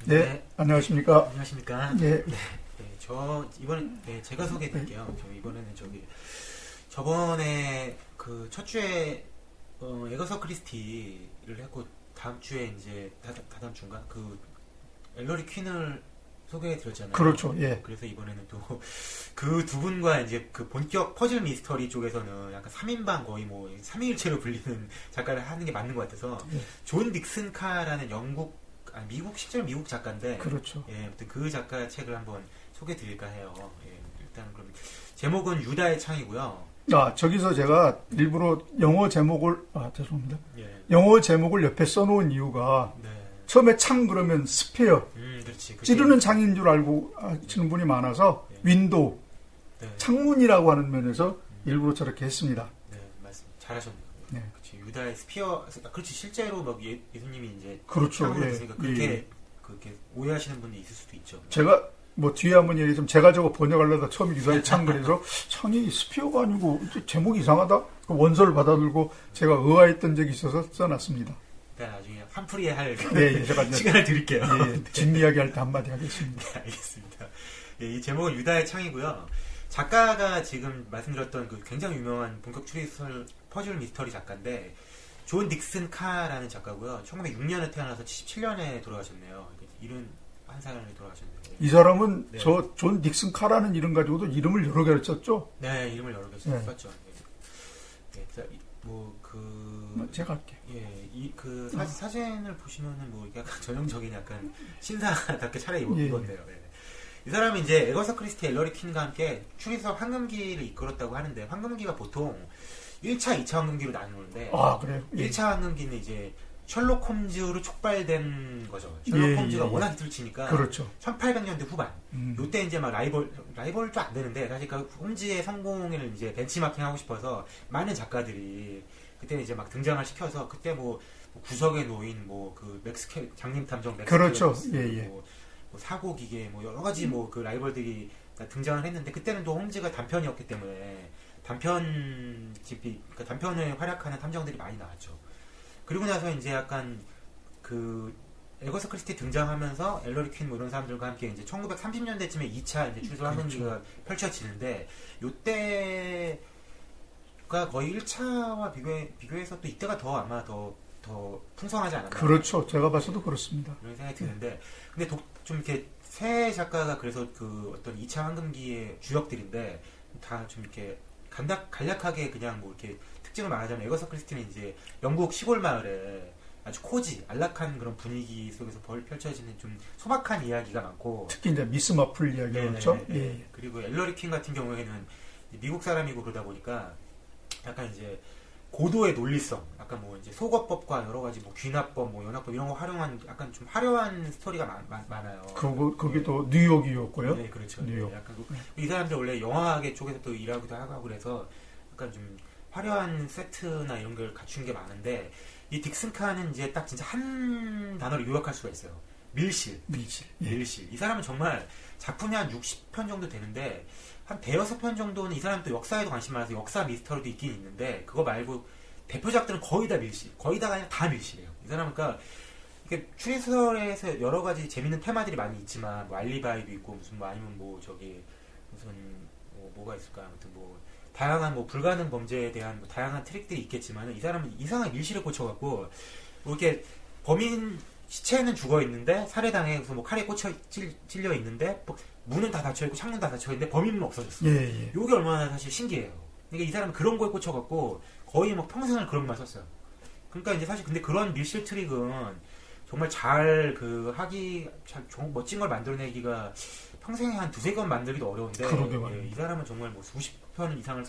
네, 안녕하십니까. 안녕하십니까. 네. 저 이번에 제가 소개해드릴게요. 저 이번에는 저번에 그 첫 주에 에거서 크리스티를 했고 다음 주에 이제 다다음 주인가 그 엘러리 퀸을 소개해드렸잖아요. 그렇죠. 예. 그래서 이번에는 또 그 두 분과 이제 그 본격 퍼즐 미스터리 쪽에서는 약간 3인방 거의 뭐 삼위일체로 불리는 작가를 하는 게 맞는 것 같아서 존 닉슨 카라는 실제로 미국 작가인데 그렇죠. 예, 아무튼 그 작가 책을 한번 소개드릴까 해요. 예, 일단 그럼 제목은 유다의 창이고요. 저기서 제가 일부러 영어 제목을 죄송합니다. 예. 영어 제목을 옆에 써놓은 이유가 네. 처음에 창 그러면 스페어 그렇지. 찌르는 창인 줄 알고 하시는 분이 많아서 윈도우 네. 창문이라고 하는 면에서 일부러 저렇게 했습니다. 네, 맞습니다. 잘하셨네요. 네. 그렇지. 유다의 스피어, 그렇지. 실제로 막 예수님이 이제 그렇죠. 창으로 예. 있으니까 그렇게 오해하시는 분이 있을 수도 있죠. 제가 뭐 뒤에 한번 얘기했지만 제가 저거 번역하려다 처음에 유다의 창 그래서 창이 스피어가 아니고 제목이 이상하다. 그 원서를 받아들고 제가 의아했던 적이 있어서 써놨습니다. 일단 나중에 한풀이에 할 네, 제가 시간을 드릴게요. 예, 뒷이야기 할 때 한마디 하겠습니다. 네, 알겠습니다. 예, 이 제목은 유다의 창이고요. 작가가 지금 말씀드렸던 그 굉장히 유명한 본격 추리소설 퍼즐 미스터리 작가인데 존 닉슨 카라는 작가고요. 1906년에 태어나서 77년에 돌아가셨네요. 71살에 돌아가셨네요. 이 사람은 네. 저 존 닉슨 카라는 이름 가지고도 이름을 여러 개를 썼죠? 네, 이름을 여러 개 네. 썼죠. 네, 제가 할게요. 예, 그 사진을 보시면은 뭐 약간 전형적인 약간 신사답게 차려입었네요. 예. 이 사람이 이제 에거서 크리스티 엘러리 퀸과 함께 추리소설 황금기를 이끌었다고 하는데 황금기가 보통 1차, 2차 황금기로 나누는데 그래요? 예. 1차 황금기는 이제 셜록 홈즈로 촉발된 거죠. 셜록 홈즈가 워낙 히트를 치니까 그렇죠. 1800년대 후반 요때 이제 막 라이벌도 안 되는데 사실 그 홈즈의 성공을 이제 벤치마킹 하고 싶어서 많은 작가들이 그때는 이제 막 등장을 시켜서 그때 뭐 구석에 놓인 뭐 그 장님 탐정 맥스 그렇죠. 뭐 사고 기계 뭐 여러 가지 뭐 그 라이벌들이 다 등장을 했는데 그때는 또 홈즈가 단편이었기 때문에 그러니까 단편을 활약하는 탐정들이 많이 나왔죠. 그리고 나서 이제 약간 그 에거서 크리스티 등장하면서 엘러리 퀸 뭐 이런 사람들과 함께 이제 1930년대쯤에 2차 이제 추리소설 황금기가 펼쳐지는데 요때가 거의 1차와 비교해서 또 이때가 더 아마 더 풍성하지 않았나. 그렇죠. 제가 봐서도 그렇습니다. 그런 생각이 드는데 근데 좀 이렇게 세 작가가 그래서 그 어떤 2차 황금기의 주역들인데 다 좀 이렇게 간략하게 그냥 뭐 이렇게 특징을 말하자면 에거서 크리스티는 이제 영국 시골 마을에 아주 코지 안락한 그런 분위기 속에서 펼쳐지는 좀 소박한 이야기가 많고 특히 이제 미스 마플 이야기 그렇죠. 예. 그리고 엘러리 퀸 같은 경우에는 미국 사람이고 그러다 보니까 약간 이제 고도의 논리성, 약간 뭐 이제 속어법과 여러 가지 뭐 귀납법, 뭐 연합법 이런 거 활용한 약간 좀 화려한 스토리가 많아요. 거기도 뉴욕이었고요. 네, 그렇죠. 뉴욕. 약간 이 사람들 원래 영화계 쪽에서 또 일하기도 하고 그래서 약간 좀 화려한 세트나 이런 걸 갖춘 게 많은데 이 딕슨카는 이제 딱 진짜 한 단어로 요약할 수가 있어요. 밀실. 이 사람은 정말 작품이 한 60편 정도 되는데 한 대여섯 편 정도는 이 사람도 역사에도 관심 많아서 역사 미스터리도 있긴 있는데 그거 말고 대표작들은 거의 다 밀실. 거의 다가 아니라 다 밀실이에요. 이 사람은 그러니까 이렇게 추리소설에서 여러 가지 재밌는 테마들이 많이 있지만 뭐 알리바이도 있고 무슨 뭐 아니면 뭐 저기 무슨 뭐가 있을까 아무튼 뭐 다양한 뭐 불가능 범죄에 대한 뭐 다양한 트릭들이 있겠지만 이 사람은 이상한 밀실에 꽂혀갖고 뭐 이렇게 범인 시체는 죽어 있는데 살해당해서 뭐 칼에 찔려 있는데 뭐 문은 다 닫혀 있고 창문 다 닫혀 있는데 범인은 없어졌어. 요게 얼마나 사실 신기해요. 그러니까 이 사람은 그런 거에 꽂혀갖고 거의 뭐 평생을 그런 것만 썼어요. 그러니까 이제 사실 근데 그런 밀실 트릭은 정말 잘 멋진 걸 만들어내기가 평생에 한 두세 권 만들기도 어려운데 이 사람은 정말 뭐 수십 편 이상을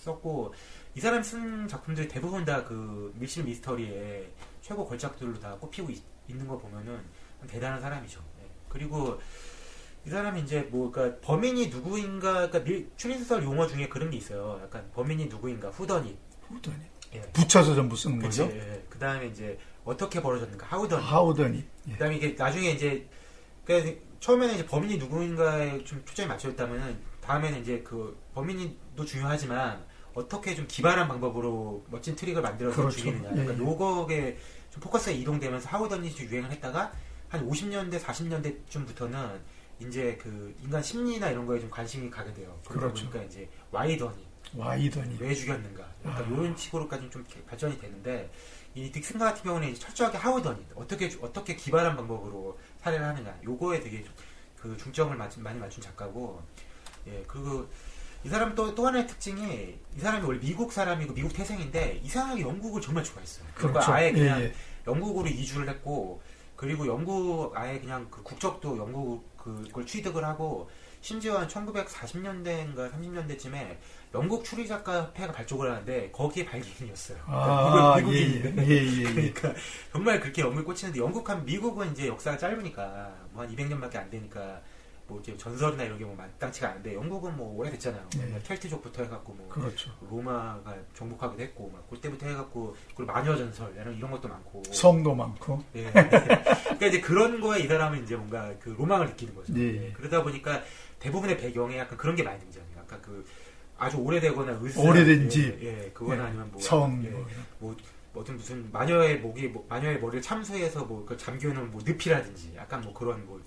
썼고 이 사람이 쓴 작품들이 대부분 다 그 밀실 미스터리의 최고 걸작들로 다 꼽히고 있는 거 보면은 대단한 사람이죠. 그리고 이 사람이 이제 뭐 그러니까 범인이 누구인가 그러니까 추리소설 용어 중에 그런 게 있어요. 약간 범인이 누구인가 후더닛. 붙여서 전부 쓰는 거죠. 그 다음에 이제 어떻게 벌어졌는가 하우더닛. 그다음에 이게 나중에 이제 그러니까 처음에는 이제 범인이 누구인가에 좀 초점이 맞춰졌다면은 다음에는 이제 그 범인도 중요하지만 어떻게 좀 기발한 방법으로 멋진 트릭을 만들어서 죽이느냐. 그러니까 요거에 좀 포커스가 이동되면서 하우더닛이 유행을 했다가 한 50년대, 40년대쯤부터는 이제 그 인간 심리나 이런 거에 좀 관심이 가게 돼요. 그러다 그렇죠. 보니까 이제 와이더니 와이더니. 왜 죽였는가, 약간 아. 이런 식으로까지 좀 이렇게 발전이 되는데 이 딕슨카 같은 경우는 이제 철저하게 하우더니 어떻게 기발한 방법으로 살해를 하느냐, 요거에 되게 그 중점을 많이 맞춘 작가고, 예, 그리고 이 사람 또 하나의 특징이, 이 사람이 원래 미국 사람이고 미국 태생인데 이상하게 영국을 정말 좋아했어요. 그러니까 그렇죠. 아예 그냥 예, 예. 영국으로 이주를 했고, 그리고 영국 아예 그냥 그 국적도 영국 그걸 취득을 하고, 심지어 한 1940년대인가 30년대쯤에 영국 추리작가 협회가 발족을 하는데 거기에 발기인이었어요. 아, 미국인인데. 예. 그러니까 정말 그렇게 영국에 꽂히는데, 미국은 이제 역사가 짧으니까 뭐 한 200년밖에 안 되니까 뭐 이제 전설이나 이런 게 뭐 마땅치가 않은데, 영국은 뭐 오래됐잖아요. 네. 켈트족부터 해갖고 뭐 그렇죠. 로마가 정복하기도 했고, 막 그때부터 해갖고, 그리고 마녀 전설 이런 것도 많고. 성도 많고. 예. 그러니까 이제 그런 거에 이 사람은 이제 뭔가 그 로망을 느끼는 거죠. 예. 그러다 보니까 대부분의 배경에 약간 그런 게 많이 등장해요. 약간 그 아주 오래되거나 오래된 예, 집. 예, 그거나 예. 아니면 뭐 성. 예, 뭐 어떤 무슨 마녀의 머리를 참수해서 뭐 그 잠겨놓은 뭐 늪이라든지, 약간 뭐 그런 뭐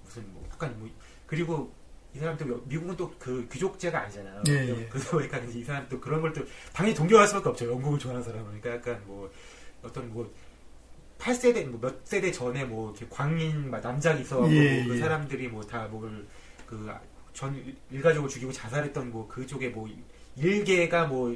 무슨 뭐 약간 뭐, 그리고 이 사람도 미국은 또 그 귀족제가 아니잖아요. 예, 예. 그러다 보니까 이제 이 사람 또 그런 걸 또 당연히 동경할 수밖에 없죠. 영국을 좋아하는 사람은. 그러니까 약간 뭐 어떤 뭐 8세대 뭐 몇 세대 전에 뭐 이렇게 광인 남작이 있어, 예, 그 예. 사람들이 뭐 다 뭘 그 전 일가족을 죽이고 자살했던 뭐 그쪽에 뭐 일개가 뭐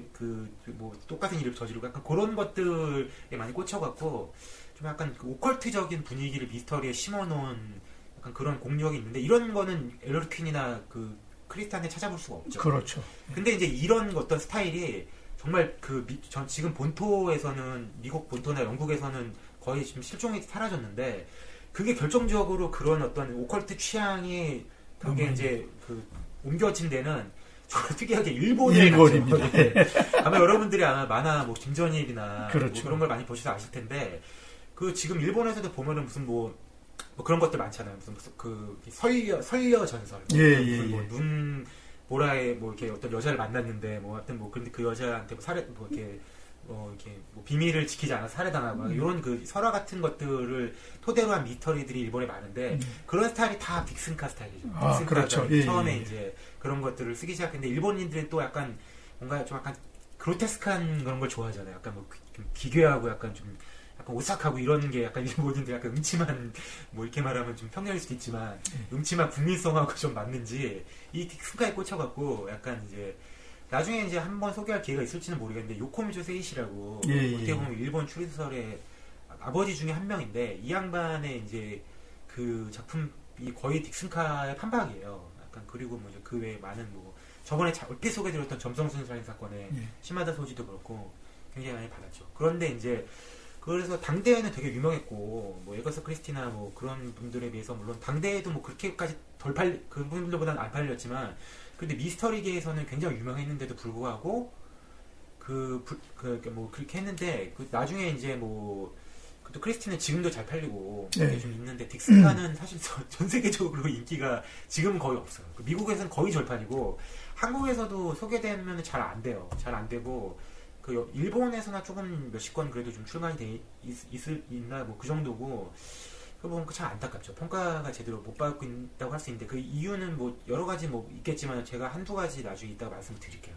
똑같은 일을 저지르고, 약간 그런 것들에 많이 꽂혀갖고 좀 약간 그 오컬트적인 분위기를 미스터리에 심어놓은 약간 그런 공력이 있는데, 이런 거는 엘러리 퀸이나 그 크리스탄에 찾아볼 수가 없죠. 그렇죠. 근데 이제 이런 어떤 스타일이 정말 전 지금 본토에서는, 미국 본토나 영국에서는 거의 지금 실종이 사라졌는데, 그게 결정적으로 그런 어떤 오컬트 취향이 그게 이제 그 옮겨진 데는 정말 특이하게 일본입니다. 네. 아마 여러분들이 아마 만화 뭐 김전일이나 그렇죠. 뭐 그런 걸 많이 보셔서 아실 텐데, 그 지금 일본에서도 보면은 무슨 뭐 그런 것들 많잖아요. 무슨 그 설려 전설. 뭐눈 보라에 뭐 이렇게 어떤 여자를 만났는데 뭐 하여튼 뭐 근데 그 여자한테 뭐 이렇게 뭐 비밀을 지키지 않아서 살해당하고 이런 그 설화 같은 것들을 토대로 한 미스터리들이 일본에 많은데, 그런 스타일이 다 딕슨카 스타일이죠. 아, 딕슨카가 그렇죠. 처음에 이제 그런 것들을 쓰기 시작했는데, 일본인들은 또 약간 뭔가 좀 약간 그로테스크한 그런 걸 좋아하잖아요. 약간 뭐 좀 기괴하고 약간 오싹하고 이런 게 약간 일본인들 약간 음침한, 뭐 이렇게 말하면 좀 평면일 수도 있지만 음침한 국민성하고 좀 맞는지 이 딕슨카에 꽂혀갖고, 약간 이제 나중에 이제 한번 소개할 기회가 있을지는 모르겠는데, 요코미조 세이시라고 어떻게 보면 일본 추리소설의 아버지 중에 한 명인데, 이 양반의 이제 그 작품이 거의 딕슨카의 판박이에요. 약간 그리고 뭐 이제 그 외에 많은 뭐 저번에 얼핏 소개드렸던 점성순 살인 사건의 시마다 소지도 그렇고 굉장히 많이 받았죠. 그런데 이제 그래서 당대에는 되게 유명했고, 뭐 에거서 크리스티나 뭐 그런 분들에 비해서 물론 당대에도 뭐 그렇게까지 그분들보다는 안 팔렸지만, 근데 미스터리계에서는 굉장히 유명했는데도 불구하고 뭐 그렇게 했는데, 그 나중에 이제 뭐 또 크리스티는 지금도 잘 팔리고 그게 좀 있는데, 딕슨카는 사실 전 세계적으로 인기가 지금은 거의 없어요. 미국에서는 거의 절판이고, 한국에서도 소개되면 잘 안 돼요. 잘 안 되고, 그 일본에서나 조금 몇십 권 그래도 좀 출간이 있나 뭐 그 정도고, 그 보면 참 안타깝죠. 평가가 제대로 못 받고 있다고 할 수 있는데, 그 이유는 뭐 여러 가지 뭐 있겠지만 제가 한두 가지 나중에 이따가 말씀을 드릴게요.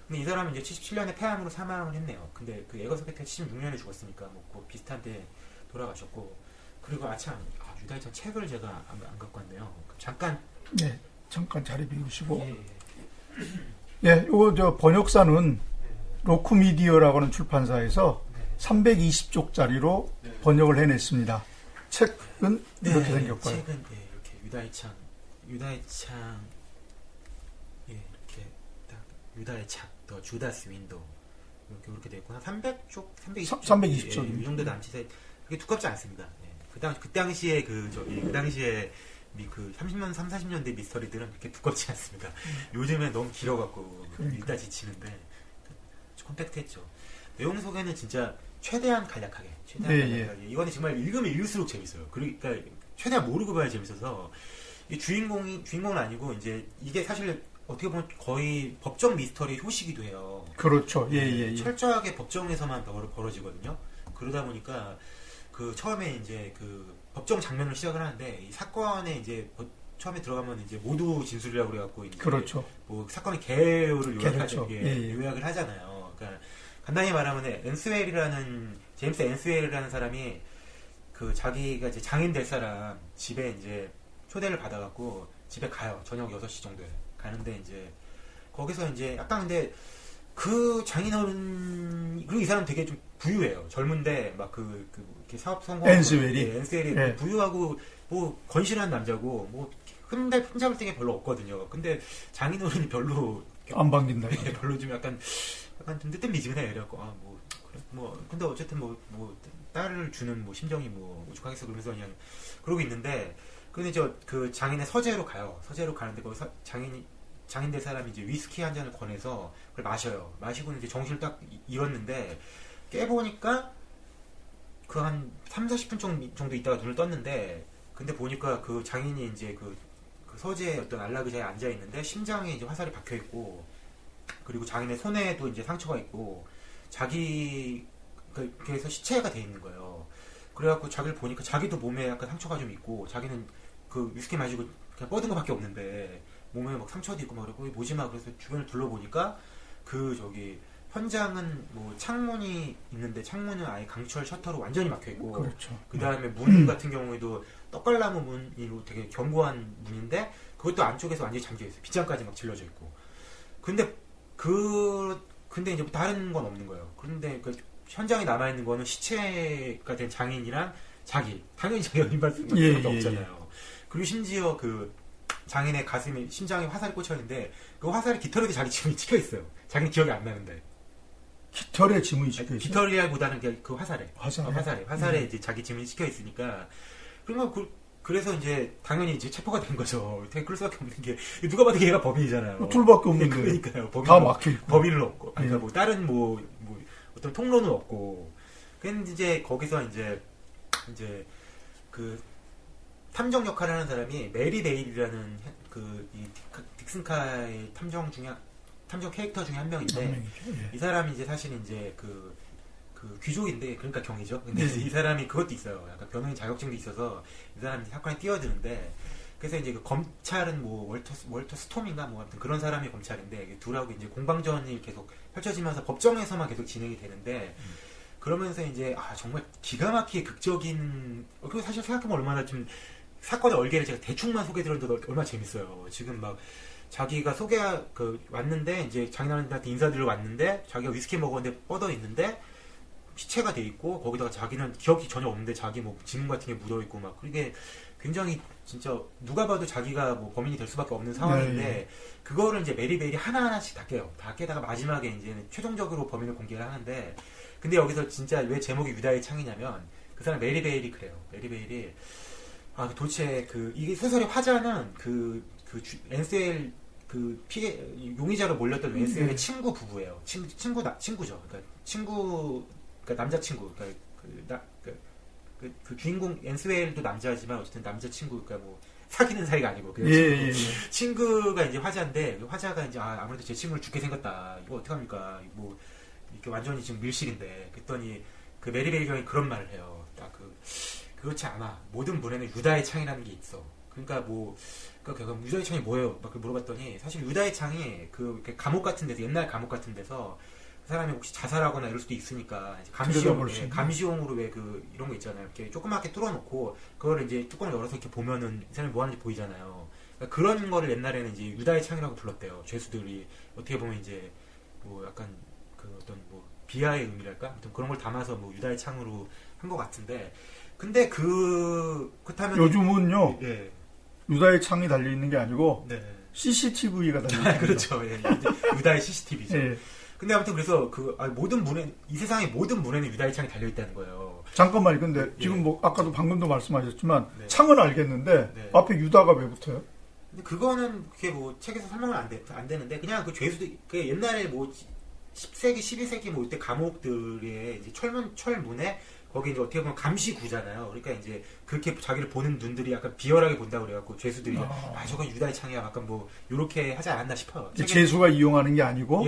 근데 이 사람은 이제 77년에 폐암으로 사망을 했네요. 근데 그 에거서베트가 76년에 죽었으니까 뭐 그 비슷한 때 돌아가셨고, 그리고 유다이찬 책을 제가 안 갖고 왔네요. 잠깐. 네, 잠깐 자리 비우시고. 예. 예, 요거 저 번역사는 로크미디어라고 하는 출판사에서 320쪽짜리로 번역을 해냈습니다. 책은 이렇게 생겼고요. 책은 이렇게 유다이창 이렇게 딱 유다의 창, 더 주다스 윈도우 이렇게 돼 있고, 한 300쪽, 320쪽. 이 정도 남짓에 그게 두껍지 않습니다. 그 당시에 그 당시에 그 40년대 미스터리들은 그렇게 두껍지 않습니다. 요즘엔 너무 길어갖고 읽다 지치는데 컴팩트했죠. 내용 소개는 진짜 최대한 간략하게. 이거는 정말 읽으면 읽을수록 재밌어요. 그러니까 최대한 모르고 봐야 재밌어서, 이 주인공은 아니고, 이제 이게 사실 어떻게 보면 거의 법정 미스터리 효시기도 해요. 그렇죠. 예. 철저하게 법정에서만 벌어지거든요. 그러다 보니까 그 처음에 이제 그 법정 장면을 시작을 하는데 이 사건에 이제 처음에 들어가면 이제 모두 진술이라고 그래갖고 이제 그렇죠. 뭐 사건의 개요를 그렇죠. 요약을 하잖아요. 그러니까 간단히 말하면 제임스 엔스웰이라는 사람이 그 자기가 이제 장인 될 사람 집에 이제 초대를 받아갖고 집에 가요. 저녁 6시 정도에 가는데 이제 거기서 이제 약간 근데 그 장인어른 그리고 이 사람 되게 좀 부유해요. 젊은데 막 이렇게 사업 성공 엔스웰이 예. 부유하고 뭐 건실한 남자고 뭐 흠잡을 땡이 별로 없거든요. 근데 장인어른이 별로 안 반긴다. 별로 좀 약간 좀 뜨뜻미지근해. 그래갖고 뭐 그래 뭐 근데 어쨌든 뭐 딸을 주는 뭐 심정이 뭐 오죽하겠어 그러면서 그냥 그러고 있는데 근데 그 장인의 서재로 가요. 서재로 가는데 거기서 장인 될 사람이 이제 위스키 한 잔을 권해서 그걸 마셔요. 마시고는 이제 정신을 딱 잃었는데 깨보니까 그 한 30-40분 정도 있다가 눈을 떴는데 근데 보니까 그 장인이 이제 그 서재에 어떤 안락의자에 앉아 있는데 심장에 이제 화살이 박혀 있고 그리고 장인의 손에도 이제 상처가 있고 그래서 시체가 돼 있는 거예요. 그래갖고 자기를 보니까 자기도 몸에 약간 상처가 좀 있고 자기는 그 위스키 마시고 그냥 뻗은 거밖에 없는데 몸에 막 상처도 있고 막 그러고 뭐지 막 그래서 주변을 둘러보니까 현장은 뭐 창문이 있는데 창문은 아예 강철 셔터로 완전히 막혀 있고 그렇죠. 그 다음에 문 같은 경우에도 떡갈나무 문이로 되게 견고한 문인데 그것도 안쪽에서 완전히 잠겨 있어요. 빗장까지 막 질러져 있고. 근데 이제 다른 건 없는 거예요. 그런데 그 현장에 남아 있는 거는 시체가 된 장인이랑 당연히 자기가 연인발 수밖에 없잖아요. 그리고 심지어 그 장인의 가슴에 심장에 화살이 꽂혀 있는데 그 화살이 깃털에도 자기 지문이 찍혀 있어요. 자기는 기억이 안 나는데. 깃털에 지문이 찍혀 있어요. 깃털이라기보다는 그 화살에 이제 자기 지문이 찍혀 있으니까 그래서 이제 당연히 이제 체포가 된 거죠. 되게 그럴 수밖에 없는 게 누가 봐도 얘가 법인이잖아요. 둘밖에 없는데. 그러니까요. 다 막혀 있고. 법인은 없고, 그러니까 뭐 다른 뭐 어떤 통로는 없고. 근데 이제 거기서 이제 그 탐정 역할을 하는 사람이 메리 베일이라는 이 딕슨카의 탐정 캐릭터 중에 한 명인데 이 사람이 이제 사실 이제 그 귀족인데 그러니까 경이죠. 근데 이 사람이 그것도 있어요. 약간 변호인 자격증도 있어서 이 사람이 사건에 뛰어드는데 그래서 이제 그 검찰은 뭐 월터 스톰인가 뭐 아무튼 그런 사람이 검찰인데 둘하고 이제 공방전이 계속 펼쳐지면서 법정에서만 계속 진행이 되는데 그러면서 이제 정말 기가 막히게 극적인 그리고 사실 생각해보면 얼마나 좀 사건의 얼개를 제가 대충만 소개드렸는데도 얼마나 재밌어요. 지금 막 자기가 왔는데 이제 장인어른한테 인사드리러 왔는데 자기가 위스키 먹었는데 뻗어 있는데 시체가 돼 있고 거기다가 자기는 기억이 전혀 없는데 자기 뭐 지문 같은 게 묻어 있고 막 그게 굉장히 진짜 누가 봐도 자기가 뭐 범인이 될 수밖에 없는 상황인데 그거를 이제 메리 베일이 하나하나씩 다 깨요. 다 깨다가 마지막에 이제 최종적으로 범인을 공개를 하는데 근데 여기서 진짜 왜 제목이 유다의 창이냐면 그 사람 메리 베일이 그래요. 메리 베일이 도대체 이게 소설의 화자는 엔스웰 용의자로 몰렸던 엔스웰의 친구 부부예요. 친구죠. 그러니까 남자친구. 그 주인공 엔스웰도 남자지만 어쨌든 남자친구, 그러니까 뭐 사귀는 사이가 아니고 친구가 이제 화자인데 그 화자가 이제 아무래도 제 친구를 죽게 생겼다. 이거 어떡합니까? 뭐 이렇게 완전히 지금 밀실인데 그랬더니 그 메리 베일 경이 그런 말을 해요. 그렇지 않아. 모든 문에는 유다의 창이라는 게 있어. 그러니까 유다의 창이 뭐예요? 막 물어봤더니 사실 유다의 창이 감옥 같은 데서 옛날 감옥 같은 데서 그 사람이 혹시 자살하거나 이럴 수도 있으니까 감시용으로 왜 이런 거 있잖아요. 이렇게 조그맣게 뚫어놓고 그거를 이제 뚜껑을 열어서 이렇게 보면은 이 사람이 뭐 하는지 보이잖아요. 그러니까 그런 거를 옛날에는 이제 유다의 창이라고 불렀대요. 죄수들이 어떻게 보면 이제 뭐 약간 어떤 뭐 비하의 의미랄까? 아무튼 그런 걸 담아서 뭐 유다의 창으로 한 것 같은데. 근데 그렇다면 요즘은요. 유다의 창이 달려 있는 게 아니고 CCTV가 달려 있는 그렇죠. 유다의 CCTV죠. 근데 아무튼 그래서 이 세상의 모든 문에는 유다의 창이 달려 있다는 거예요. 잠깐만요. 근데 지금 뭐 아까도 방금도 말씀하셨지만 창은 알겠는데 앞에 유다가 왜 붙어요? 근데 그거는 그게 뭐 책에서 설명은 안 되는데 그냥 그 죄수들 옛날에 뭐 10세기, 12세기 뭐 이때 감옥들의 이제 철문에 거기 이제 어떻게 보면 감시구잖아요. 그러니까 이제 그렇게 자기를 보는 눈들이 약간 비열하게 본다고 그래갖고 죄수들이 저건 유다의 창이야. 약간 뭐 요렇게 하지 않았나 싶어요. 죄수가 이용하는 게 아니고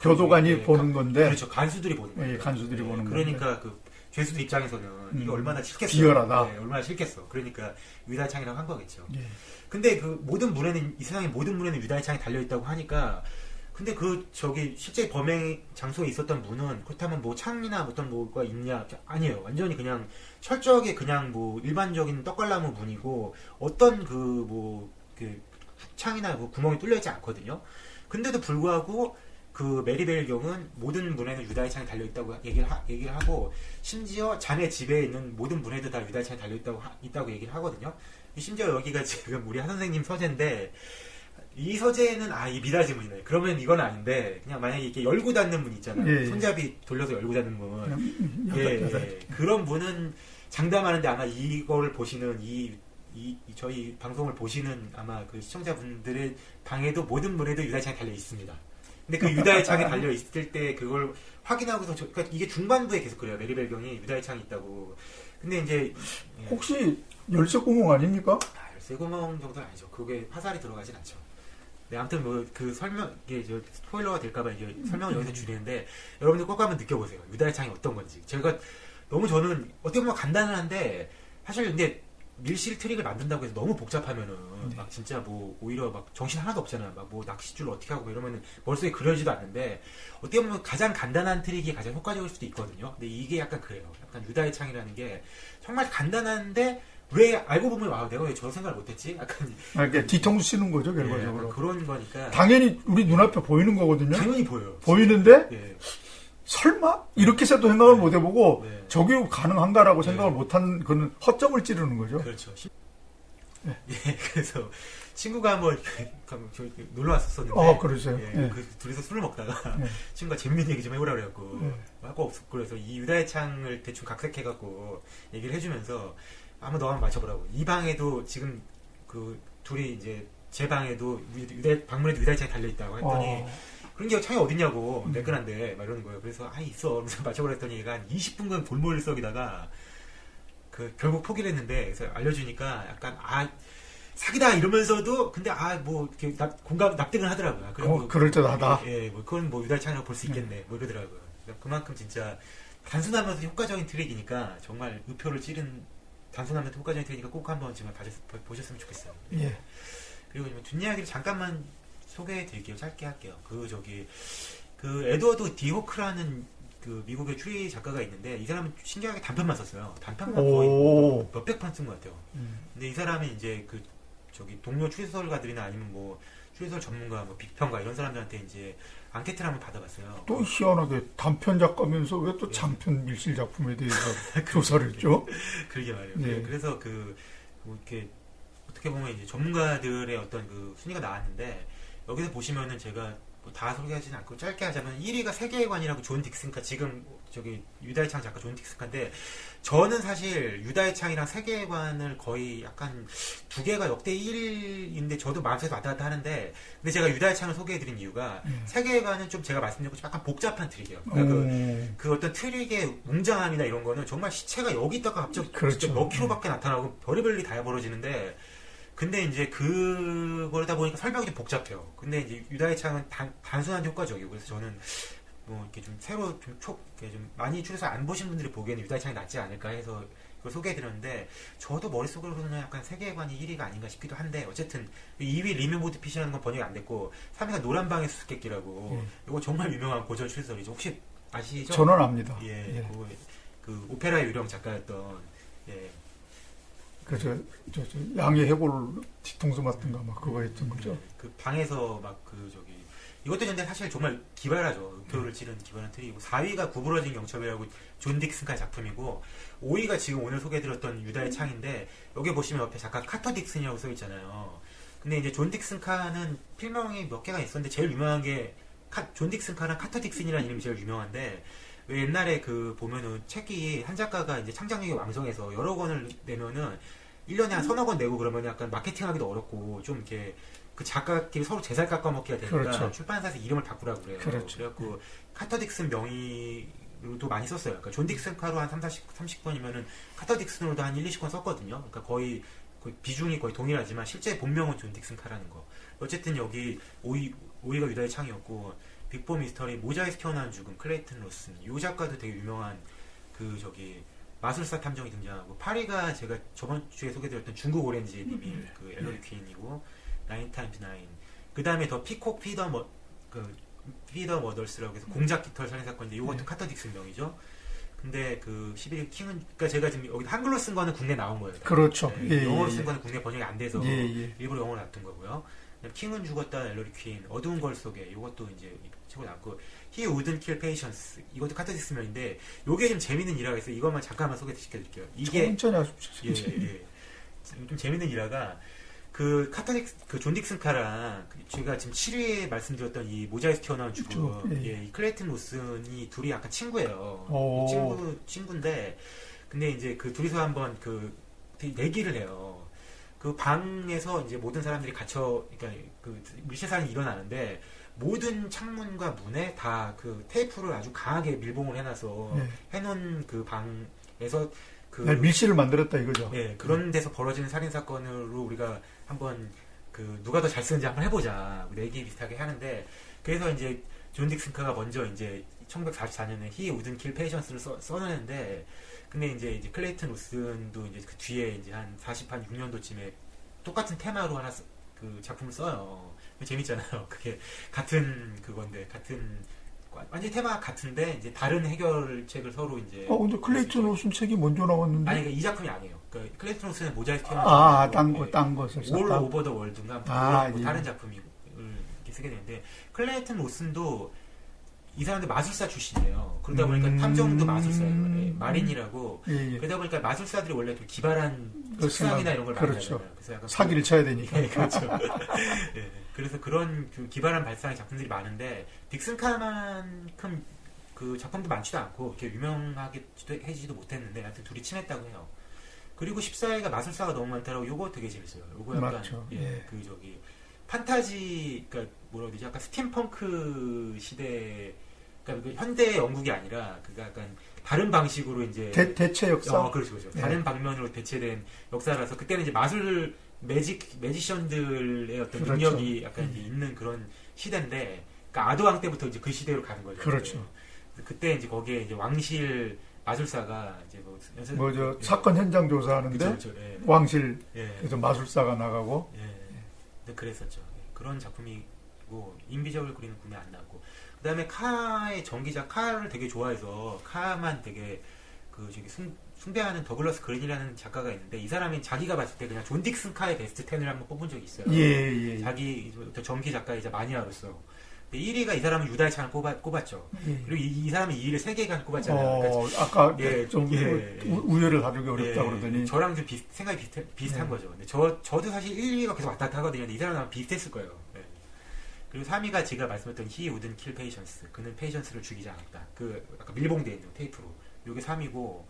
교도관이 보는 건데. 그렇죠. 간수들이 보는 거예요. 간수들이 보는 건데. 그러니까 죄수들 입장에서는 이게 얼마나 싫겠어. 비열하다. 네, 얼마나 싫겠어. 그러니까 유다의 창이라고 한 거겠죠. 예. 근데 그 모든 문에는 이 세상의 모든 문에는 유다의 창이 달려 있다고 하니까 근데 그 저기 실제 범행 장소에 있었던 문은 그렇다면 뭐 창이나 어떤 뭐가 있냐 아니에요. 완전히 그냥 철저하게 그냥 뭐 일반적인 떡갈나무 문이고 어떤 그 뭐 그 창이나 그 구멍이 뚫려 있지 않거든요. 근데도 불구하고 그 메리벨 경은 모든 문에는 유다의 창이 달려 있다고 얘기를 하고 심지어 자네 집에 있는 모든 문에도 다 유다의 창이 달려 있다고 얘기를 하거든요. 심지어 여기가 지금 우리 한 선생님 서재인데 이 서재는 이 미닫이 문이네. 그러면 이건 아닌데 그냥 만약에 이렇게 열고 닫는 문 있잖아요. 예, 예. 손잡이 돌려서 열고 닫는 문. 여덟. 그런 문은 장담하는데 아마 이거를 보시는 저희 방송을 보시는 아마 그 시청자분들의 방에도 모든 문에도 유다의 창이 달려 있습니다. 근데 그 유다의 창이 달려 있을 때 그걸 확인하고서 그러니까 이게 중반부에 계속 그래요. 메리벨 경이 유다의 창이 있다고. 근데 이제 혹시 열쇠 구멍 아닙니까? 열쇠 구멍 정도는 아니죠. 그게 화살이 들어가진 않죠. 네, 아무튼 뭐 그 설명 이게 저 스포일러가 될까봐 이게 설명을 여기서 줄이는데 여러분들 꼭 한번 느껴보세요. 유다의 창이 어떤 건지. 제가 너무 저는 어떻게 보면 간단한데 사실 근데 밀실 트릭을 만든다고 해서 너무 복잡하면은 막 진짜 뭐 오히려 막 정신 하나도 없잖아요. 막 뭐 낚싯줄 어떻게 하고 이러면은 머릿속에 그려지도 않는데 어떻게 보면 가장 간단한 트릭이 가장 효과적일 수도 있거든요. 근데 이게 약간 그래요. 약간 유다의 창이라는 게 정말 간단한데 왜 알고 보면 내가 왜 저 생각을 못했지? 약간 이렇게 뒤통수 치는 거죠, 예, 결과적으로. 약간 그런 거니까 당연히 우리 눈앞에 보이는 거거든요. 당연히 보여요. 보이는데 예. 설마 이렇게 해서도 생각을 못 해보고 네. 저게 가능한가라고 네. 생각을 못한 그는 허점을 찌르는 거죠. 그렇죠. 네. 예, 그래서 친구가 한번 놀러 왔었었는데 그러세요. 예, 네. 그 둘이서 술을 먹다가 네. 친구가 재밌는 얘기 좀 해보라 그래갖고 네. 할 거 없었고 그래서 이 유다의 창을 대충 각색해갖고 얘기를 해주면서 한번 너 한번 맞춰보라고. 이 방에도 지금 그 둘이 이제 제 방에도 방문에도 유다의 창이 달려있다고 했더니 그런 게 창이 어딨냐고 매끈한데 막 이러는 거예요. 그래서 있어. 그래서 맞춰보라 했더니 얘가 한 20분간 골몰 썩이다가 그 결국 포기를 했는데 그래서 알려주니까 약간 사기다 이러면서도 근데 뭐 이렇게 납득을 하더라고요. 그리고 그럴듯하다. 예, 뭐 그건 뭐 유다의 창이라고 볼 수 있겠네. 뭐 이러더라고요. 그러니까 그만큼 진짜 단순하면서 효과적인 트릭이니까 정말 의표를 찌른 단순하면서 효과적인 트릭이니까 꼭 한번 정말 보셨으면 좋겠어요. 예. 그리고 뒷이야기를 잠깐만 소개해드릴게요. 짧게 할게요. 그 에드워드 디 호크라는 그 미국의 추리 작가가 있는데 이 사람은 신기하게 단편만 썼어요. 단편만 거의 몇백 판 쓴 것 같아요. 근데 이 사람이 이제 그 동료 추리소설가들이나 아니면 뭐 추리소설 전문가, 뭐 비평가 이런 사람들한테 이제 앙케트를 한번 받아봤어요. 또 희한하게 단편 작가면서 왜 또 장편 밀실 작품에 대해서 조사를 했죠? 그러게 말이에요. 네. 그래서 뭐 이렇게 어떻게 보면 이제 전문가들의 어떤 그 순위가 나왔는데 여기서 보시면은 제가 뭐 다 소개하지는 않고 짧게 하자면 1위가 세계관이라고 존 딕슨카 지금 유다의 창 작가 존 딕슨카인데 저는 사실 유다의 창이랑 세계관을 거의 약간 두 개가 역대 1인데 저도 마음속에서 왔다 갔다 하는데 근데 제가 유다의 창을 소개해드린 이유가 세계관은 좀 제가 말씀드린 것처럼 약간 복잡한 트릭이에요. 그러니까 그 어떤 트릭의 웅장함이나 이런 거는 정말 시체가 여기 있다가 갑자기 그렇죠. 진짜 몇 킬로밖에 나타나고 별의별 일이 다 벌어지는데 근데 이제 그걸다 보니까 설명이 좀 복잡해요. 근데 이제 유다의 창은 단순한 효과적이고 그래서 저는 뭐 이렇게 좀 새로 좀 많이 추려서 안 보신 분들이 보기에는 유다의 창이 낫지 않을까 해서 그걸 소개해드렸는데 저도 머릿속으로는 약간 세계관이 1위가 아닌가 싶기도 한데 어쨌든 2위 리메모드 핏이라는 건 번역이 안 됐고 3위가 노란방의 수수께끼라고 이거 정말 유명한 고전 추리소설이죠. 혹시 아시죠? 저는 압니다. 예. 그 오페라 유령 작가였던 예. 저 양의 해골 뒤통수 맞던가 막 그거 했던 거죠. 그 방에서 막 이것도 근데 사실 정말 기발하죠. 의표를 찌른 기발한 트릭이고 4위가 구부러진 경첩이라고 존 딕슨카의 작품이고 5위가 지금 오늘 소개해드렸던 유다의 창인데 여기 보시면 옆에 작가 카터 딕슨이라고 써있잖아요. 근데 이제 존 딕슨카는 필명이 몇 개가 있었는데 제일 유명한 게 존 딕슨카랑 카터 딕슨이라는 이름이 제일 유명한데 왜 옛날에 보면은 책이 한 작가가 이제 창작력이 왕성해서 여러 권을 내면은 1년에 한 서너 권 내고 그러면 약간 마케팅하기도 어렵고 좀 이렇게 그 작가끼리 서로 재살 깎아먹기가 되니까 그렇죠. 출판사에서 이름을 바꾸라고 그래요. 그렇죠. 그래갖고 카터 딕슨 명의로도 많이 썼어요. 그러니까 존 딕슨카로 한 30권이면은 카터 딕슨으로도 한 1, 20권 썼거든요. 그러니까 거의 비중이 거의 동일하지만 실제 본명은 존 딕슨카라는 거. 어쨌든 여기 5위가 유다의 창이었고 빅4 미스터리 모자에서 태어난 죽음 클레이튼 로슨 이 작가도 되게 유명한 그 저기 마술사 탐정이 등장하고 8위가 제가 저번 주에 소개드렸던 중국 오렌지님이 그 엘러리 퀸이고 9x9 그 다음에 더 피콕 피더 머더스라고 해서 공작 깃털 살인 사건인데 이것도 카터 딕슨 명이죠. 근데 그 11위 킹은 그러니까 제가 지금 여기 한글로 쓴 거는 국내 나온 거예요. 그렇죠. 네, 영어로 쓴 거는 국내 번역이 안 돼서 예, 예. 일부러 영어로 놔둔 거고요. 그다음에 킹은 죽었다 엘러리 퀸 어두운 걸 속에 이것도 이제 최고 나왔고 He Wouldn't Kill Patience 이것도 카터 딕슨 명인데 요게 좀 재밌는 일화가 있어요. 이것만 잠깐만 소개시켜드릴게요. 이게 천천히 하십시오. 예. 좀 재밌는 일화가 그 존 딕슨카랑 제가 지금 7위에 말씀드렸던 이 모자이크 튀어나온 주부 예. 이 클레이튼 로슨이 둘이 약간 친구예요. 오. 친구인데 근데 이제 그 둘이서 한번 그 내기를 해요. 그 방에서 이제 모든 사람들이 그러니까 그 밀실살인이 일어나는데 모든 창문과 문에 다 그 테이프를 아주 강하게 밀봉을 해놔서 해놓은 그 방에서 밀실을 만들었다 이거죠. 네, 그런 데서 벌어지는 살인 사건으로 우리가 한번 그 누가 더 잘 쓰는지 한번 해보자 내기 비슷하게 하는데 그래서 이제 존 딕슨카가 먼저 이제 1944년에 He Wouldn't Kill Patience를 써내는데 근데 이제 클레이튼 로슨도 이제 그 뒤에 이제 한 6년도쯤에 똑같은 테마로 하나 그 작품을 써요. 재밌잖아요. 그게 같은 그건데 완전 테마가 같은데 이제 다른 해결책을 서로 이제. 근데 클레이튼 로슨 책이 먼저 나왔는데. 아니, 그러니까 이 작품이 아니에요. 그러니까 클레이튼 로슨의 모자이크 딴 것을 썼다. 올 오버 더 월드인가 예. 다른 작품을 이렇게 쓰게 되는데 클레이튼 로슨도 이 사람들 마술사 출신이에요. 그러다 보니까 탐정도 마술사예요. 마린이라고. 예. 그러다 보니까 마술사들이 원래 좀 기발한 특성이나 이런 걸 많이 하잖아요. 그래서 약간 사기를 쳐야 되니까. 네, 그렇죠. 네. 그래서 그런 그 기발한 발상의 작품들이 많은데 딕슨카만큼 그 작품도 많지도 않고 이렇게 유명하게 해지도 못했는데 하여튼 둘이 친했다고 해요. 그리고 14위가 마술사가 너무 많다라고 요거 되게 재밌어요. 요거 약간 맞죠. 그 저기 판타지 그러니까 뭐라 그러지? 약간 스팀펑크 시대 그러니까 그 현대 영국이 아니라 그가 약간 다른 방식으로 이제 대체 역사. 그렇죠. 다른 방면으로 대체된 역사라서 그때는 이제 매지션들의 어떤 그렇죠. 능력이 약간 이제 있는 그런 시대인데, 그러니까 아도왕 때부터 이제 그 시대로 가는 거죠. 그렇죠. 그때 이제 거기에 이제 왕실 마술사가 이제 사건 현장 조사하는데 그렇죠. 왕실 그래서 마술사가 나가고. 네, 그랬었죠. 그런 작품이고 인비저블 그린은 국내 안 나왔고, 그다음에 카의 전기작 카를 되게 좋아해서 카만 되게 그 저기 숭배하는 더글러스 그린이라는 작가가 있는데 이 사람이 자기가 봤을 때 그냥 존 딕슨카의 베스트 10을 한번 뽑은 적이 있어요. 예. 자기 전기 작가이자 마니아로서. 1위가 이 사람은 유다의 창을 꼽았죠. 그리고 이 사람이 2위를 3개간 꼽았잖아요. 그러니까 아까 좀 우열을 다루기 어렵다 그러더니 저랑 좀 생각이 비슷한 거죠. 근데 저도 사실 1, 2위가 계속 왔다 갔다 하거든요. 근데 이 사람은 아마 비슷했을 거예요. 그리고 3위가 제가 말씀했던 He Wouldn't Kill Patience. 그는 페이션스를 죽이지 않았다. 그 아까 밀봉되어 있는 테이프로. 요게 3위고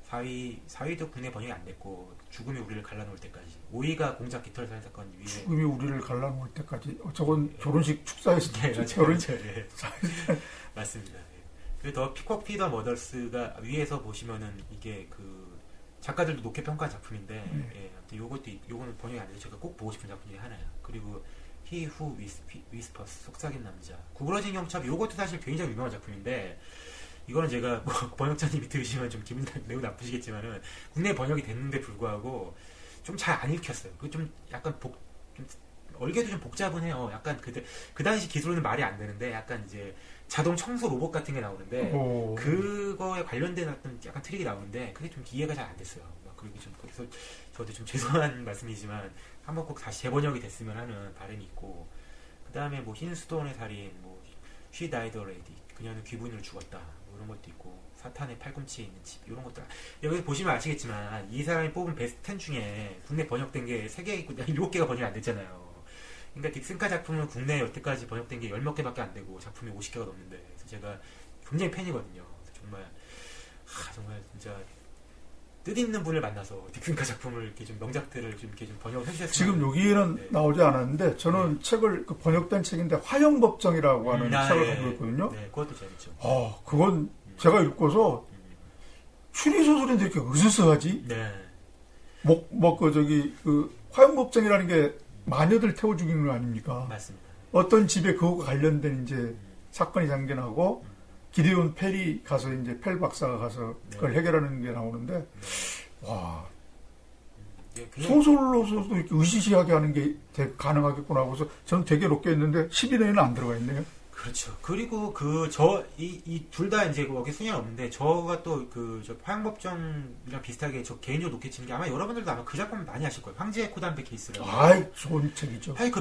4위도 국내 번역이 안 됐고 죽음이 우리를 갈라놓을 때까지. 5위가 공작 깃털 살인 사건 위에. 죽음이 우리를 갈라놓을 때까지. 저건 결혼식 축사에서 결혼식. 맞습니다. 그리고 더 피콕 피더 머더스가 위에서 보시면은 이게 그 작가들도 높게 평가한 작품인데 아무튼 요거는 번역이 안 돼서 제가 꼭 보고 싶은 작품 중에 하나예요. 그리고 He Who Whispers 속삭인 남자. 구부러진 경첩 요것도 사실 굉장히 유명한 작품인데 이거는 제가 뭐 번역자님이 들으시면 좀 기분이 매우 나쁘시겠지만은 국내 번역이 됐는데 불구하고 좀 잘 안 읽혔어요. 그 좀 약간 좀 얼개도 좀 복잡은해요. 약간 그 당시 기술로는 말이 안 되는데 약간 이제 자동 청소 로봇 같은 게 나오는데 그거에 관련된 어떤 약간 트릭이 나오는데 그게 좀 이해가 잘 안 됐어요. 그리고 좀 거기서 저도 좀 죄송한 말씀이지만 한번 꼭 다시 재번역이 됐으면 하는 바람이 있고, 그 다음에 뭐 흰수도원의 살인, 뭐 She Died Already, 그녀는 귀부인을 죽었다, 뭐 이런 것도 있고, 사탄의 팔꿈치에 있는 집, 이런 것들. 여기 보시면 아시겠지만 이 사람이 뽑은 베스트 10 중에 국내 번역된 게 3개 있고 7개가 번역이 안 됐잖아요. 그러니까 딕슨카 작품은 국내에 여태까지 번역된 게 10몇 개밖에 안 되고 작품이 50개가 넘는데, 그래서 제가 굉장히 팬이거든요. 정말 진짜 뜻있는 분을 만나서 딕슨카 작품을 이렇게 좀 명작들을 좀 이렇게 좀 번역을 해주셨으면. 지금 여기에는 나오지 않았는데 저는 책을 번역된 책인데 화형법정이라고 하는 책을 가지고 있거든요. 네, 그것도 재밌죠. 그건 제가 읽고서 추리소설인데 이렇게 으스스하지? 네. 화형법정이라는 게 마녀들 태워 죽이는 거 아닙니까? 맞습니다. 어떤 집에 그거가 관련된 이제 사건이 장견하고 기디온 펠이 가서 이제 펠 박사가 가서 그걸 해결하는 게 나오는데 와 소설로서도 이렇게 의시시하게 하는 게 가능하겠구나 하고서 저는 되게 높게 했는데 10위에는 안 들어가 있네요. 그렇죠. 그리고 이 둘 다 이제 거기 순위는 없는데, 저가 또 저 화양법정이랑 비슷하게 저 개인적으로 높게 치는 게, 아마 여러분들도 아마 그 작품 많이 아실 거예요. 황제의 코담배 케이스라고. 아이, 좋은 책이죠. 아이,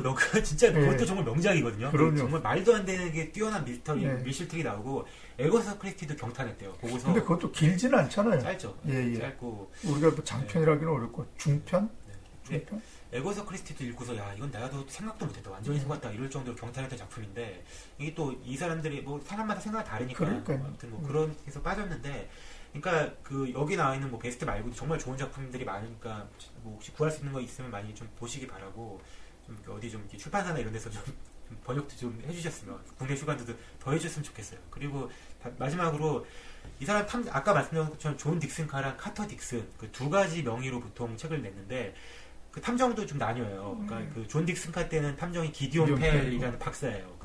진짜 네. 그것도 정말 명작이거든요. 그럼요. 정말 말도 안 되는 게 뛰어난 네. 밀실특이 나오고, 에거사 크리스티도 경탄했대요. 보고서. 근데 그것도 길지는 않잖아요. 짧죠. 예. 짧고. 우리가 뭐 장편이라기는 어렵고, 중편? 네. 중편? 에거서 크리스티도 읽고서, 야, 이건 나도 생각도 못했다. 완전히 생각다. 이럴 정도로 경탄했던 작품인데, 이게 또 이 사람들이 뭐 사람마다 생각이 다르니까. 그러니까요. 아무튼 뭐 그런 해서 빠졌는데, 그러니까 여기 나와 있는 뭐 베스트 말고도 정말 좋은 작품들이 많으니까, 뭐 혹시 구할 수 있는 거 있으면 많이 좀 보시기 바라고, 좀 어디 좀 이렇게 출판사나 이런 데서 좀 번역도 좀 해주셨으면, 국내 출간도 더 해주셨으면 좋겠어요. 그리고 마지막으로 이 사람 아까 말씀드린 것처럼 존 딕슨카랑 카터 딕슨 그 두 가지 명의로 보통 책을 냈는데, 그 탐정도 좀 나뉘어요. 그러니까 그 존 딕슨카 때는 탐정이 기디온 펠이라는 박사예요.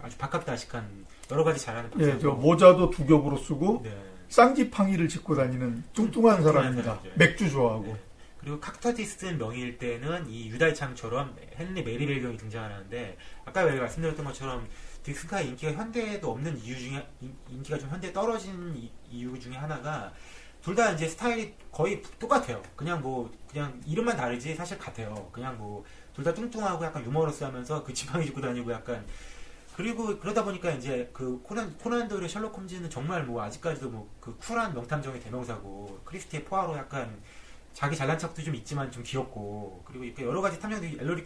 아주 박학다식한 여러 가지 잘하는 박사예요. 예, 저 모자도 두 겹으로 쓰고 네. 쌍지팡이를 짚고 다니는 뚱뚱한 사람입니다. 사람이죠. 맥주 좋아하고. 네. 그리고 카터 딕슨 명의일 때는 이 유다의 창처럼 헨리 메리벨 경이 등장하는데, 아까 말씀드렸던 것처럼 딕슨카의 인기가 현대에도 없는 이유 중에, 인기가 좀 현대에 떨어진 이유 중에 하나가, 둘 다 이제 스타일이 거의 똑같아요. 그냥 이름만 다르지 사실 같아요. 그냥 둘 다 뚱뚱하고 약간 유머러스 하면서 그 지팡이 짚고 다니고 약간, 그리고 그러다 보니까 이제 코난 도일의 셜록 홈즈는 정말 아직까지도 그 쿨한 명탐정의 대명사고, 크리스티의 포아로 약간 자기 잘난 척도 좀 있지만 좀 귀엽고, 그리고 이렇게 여러 가지 탐정들이 엘러리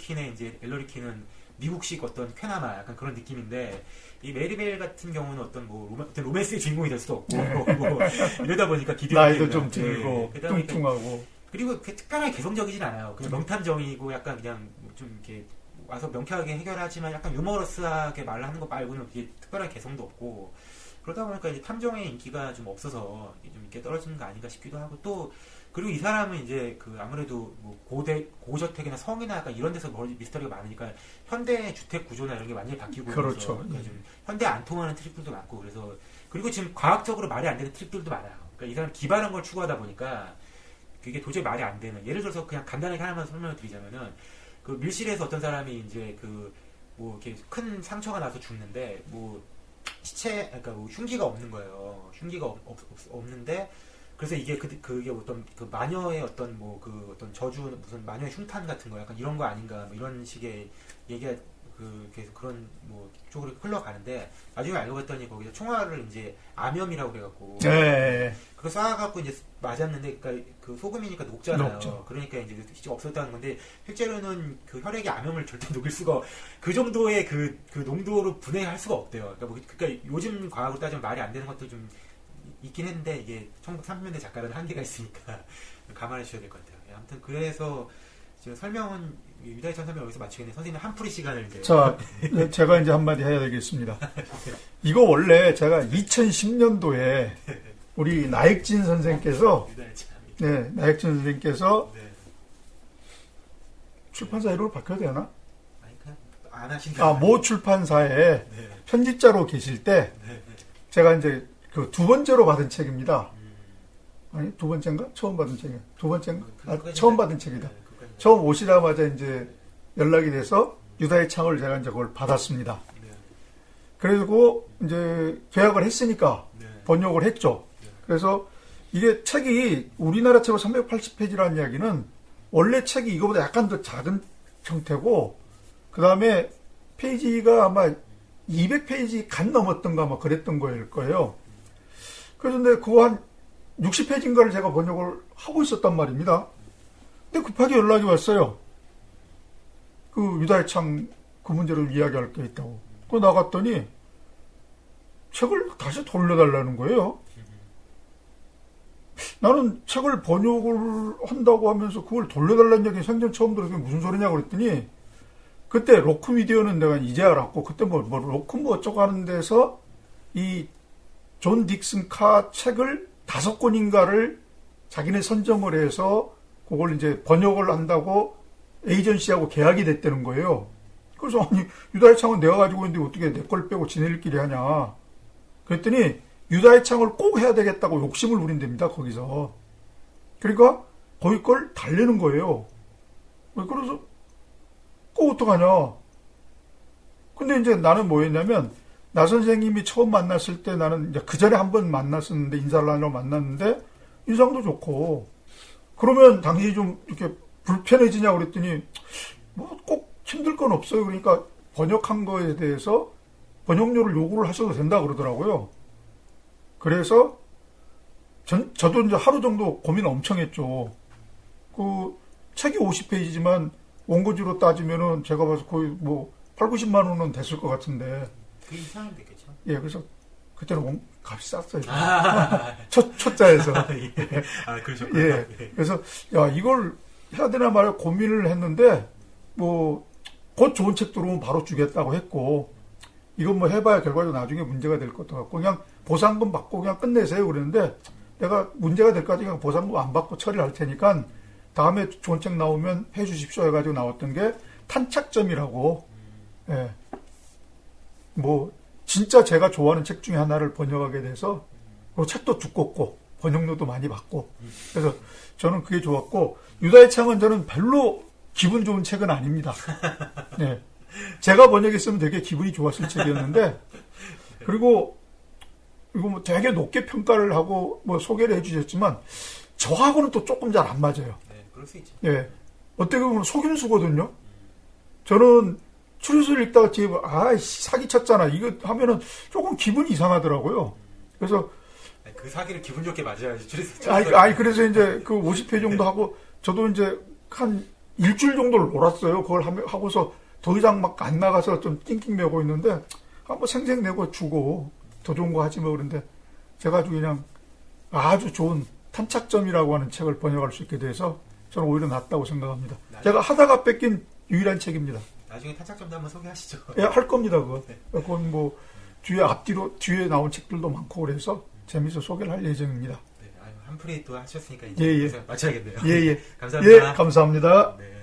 킨은 미국식 어떤 쾌나마 약간 그런 느낌인데, 이 메리벨 같은 경우는 어떤 로맨스의 주인공이 될 수도 없고 이러다 보니까 기대가 나이도 좀 들고 뚱뚱하고, 그리고 특별하게 개성적이진 않아요. 그냥 명탐정이고 약간 그냥 좀 이렇게 와서 명쾌하게 해결하지만 약간 유머러스하게 말하는 거 말고는 그게 특별한 개성도 없고, 그러다 보니까 이제 탐정의 인기가 좀 없어서 좀 이렇게 떨어지는 거 아닌가 싶기도 하고, 또 그리고 이 사람은 이제 아무래도 고저택이나 성이나 약간 이런 데서 미스터리가 많으니까 현대 주택 구조나 이런 게 완전히 바뀌고, 그렇죠. 그러니까 좀 현대 안 통하는 트릭들도 많고, 그리고 지금 과학적으로 말이 안 되는 트릭들도 많아요. 그러니까 이 사람 기발한 걸 추구하다 보니까 그게 도저히 말이 안 되는, 예를 들어서 그냥 간단하게 하나만 설명을 드리자면은, 그 밀실에서 어떤 사람이 이제 이렇게 큰 상처가 나서 죽는데, 시체, 그러니까 흉기가 없는 거예요. 흉기가 없는데, 그래서 이게 그게 어떤 마녀의 어떤 어떤 저주, 무슨 마녀의 흉탄 같은 거 약간 이런 거 아닌가, 이런 식의 얘기가 계속 그런 쪽으로 흘러가는데, 나중에 알고 봤더니 거기서 총알을 이제 암염이라고 그래갖고, 네. 그거 쏴갖고 이제 맞았는데, 그러니까 그 소금이니까 녹잖아요. 녹죠. 그러니까 이제 직접 없었다는 건데, 실제로는 그 혈액의 암염을 절대 녹일 수가, 그 정도의 그 농도로 분해할 수가 없대요. 그러니까 요즘 과학으로 따지면 말이 안 되는 것도 좀 있긴 했는데, 이게 1930년대 작가들은 한계가 있으니까 감안해 주셔야 될 것 같아요. 아무튼 그래서 지금 설명은 유다의 천 설명 여기서 마치겠네요. 선생님 한풀이 시간을 이제. 자, 제가 이제 한마디 해야 되겠습니다. 이거 원래 제가 2010년도에 우리 나익진 선생께서, 나익진 선생께서 출판사 이름을 바꿔야 되나? 아니, 그냥 안 하신다. 모 출판사에 편집자로 계실 때 제가 이제 그 두 번째로 받은 책입니다. 아니, 두 번째인가? 처음 받은 책이야. 두 번째인가? 처음 받은 책이다. 처음 오시자마자 이제 연락이 돼서 유다의 창을 제가 이제 그걸 받았습니다. 그리고 이제 계약을 했으니까 번역을 했죠. 그래서 이게 책이 우리나라 책으로 380페이지라는 이야기는 원래 책이 이거보다 약간 더 작은 형태고, 그 다음에 페이지가 아마 200페이지 간 넘었던가 아마 그랬던 거예요. 그래서 근데 그거 한 60페이지인가를 제가 번역을 하고 있었단 말입니다. 근데 급하게 연락이 왔어요. 그 유다의 창 그 문제를 이야기할 게 있다고. 그 나갔더니 책을 다시 돌려달라는 거예요. 나는 책을 번역을 한다고 하면서 그걸 돌려달라는 얘기 생전 처음 들어. 그게 무슨 소리냐고 그랬더니, 그때 로크 미디어는 내가 이제 알았고, 그때 로크 어쩌고 하는 데서 이 존 딕슨 책을 5권인가를 자기네 선정을 해서 그걸 이제 번역을 한다고 에이전시하고 계약이 됐다는 거예요. 그래서 아니, 유다의 창은 내가 가지고 있는데 어떻게 내 걸 빼고 지네들끼리 하냐. 그랬더니 유다의 창을 꼭 해야 되겠다고 욕심을 부린답니다. 거기서. 그러니까 거기 걸 달래는 거예요. 그래서 꼭 어떡하냐. 근데 이제 나는 뭐였냐면 나 선생님이 처음 만났을 때 나는 이제 그 전에 한 번 만났었는데 인사를 하려고 만났는데 인상도 좋고 그러면 당신이 좀 이렇게 불편해지냐고 그랬더니 뭐 꼭 힘들 건 없어요. 그러니까 번역한 거에 대해서 번역료를 요구를 하셔도 된다 그러더라고요. 그래서 저도 이제 하루 정도 고민 엄청 했죠. 그 책이 50페이지지만 원고지로 따지면은 제가 봐서 거의 뭐 8, 90만 원은 됐을 것 같은데. 그 이상은 됐겠죠. 예, 그래서 그때는 값이 쌌어요. 아, 초짜에서. 예. 아, 그러셨구나. 예. 그래서 야 이걸 해야 되나 말이야 고민을 했는데 뭐 곧 좋은 책 들어오면 바로 주겠다고 했고 이건 뭐 해봐야 결과적으로 나중에 문제가 될 것도 같고 그냥 보상금 받고 그냥 끝내세요 그랬는데 내가 문제가 될 까지 그냥 보상금 안 받고 처리를 할 테니까 다음에 좋은 책 나오면 해주십시오 해가지고 나왔던 게 탄착점이라고 예. 뭐 진짜 제가 좋아하는 책 중에 하나를 번역하게 돼서 그리고 책도 두껍고 번역료도 많이 받고 그래서 저는 그게 좋았고 유다의 창은 저는 별로 기분 좋은 책은 아닙니다. 네. 제가 번역했으면 되게 기분이 좋았을 책이었는데 그리고 이거 뭐 되게 높게 평가를 하고 뭐 소개를 해주셨지만 저하고는 또 조금 잘 안 맞아요. 네, 그럴 수 있죠. 예. 어떻게 보면 속임수거든요. 저는 추리소를 읽다가 뒤에 사기쳤잖아. 이거 하면은 조금 기분이 이상하더라고요. 그래서 그 사기를 기분 좋게 맞아야지. 그래서 이제 그 50회 정도 하고 저도 이제 한 일주일 정도를 놀았어요. 그걸 하고서 더 이상 막 안 나가서 좀 낑낑매고 있는데 한번 생색내고 주고 더 좋은 거 하지 뭐 그런데 제가 아주 그냥 아주 좋은 탄착점이라고 하는 책을 번역할 수 있게 돼서 저는 오히려 낫다고 생각합니다. 제가 하다가 뺏긴 유일한 책입니다. 나중에 탄착점도 한번 소개하시죠. 예, 할 겁니다, 그거. 그건 뭐, 뒤에 나온 책들도 많고 그래서 재미있어 소개를 할 예정입니다. 네, 한풀이 또 하셨으니까 이제 예, 예. 마쳐야겠네요. 예, 예. 감사합니다. 예, 감사합니다. 네.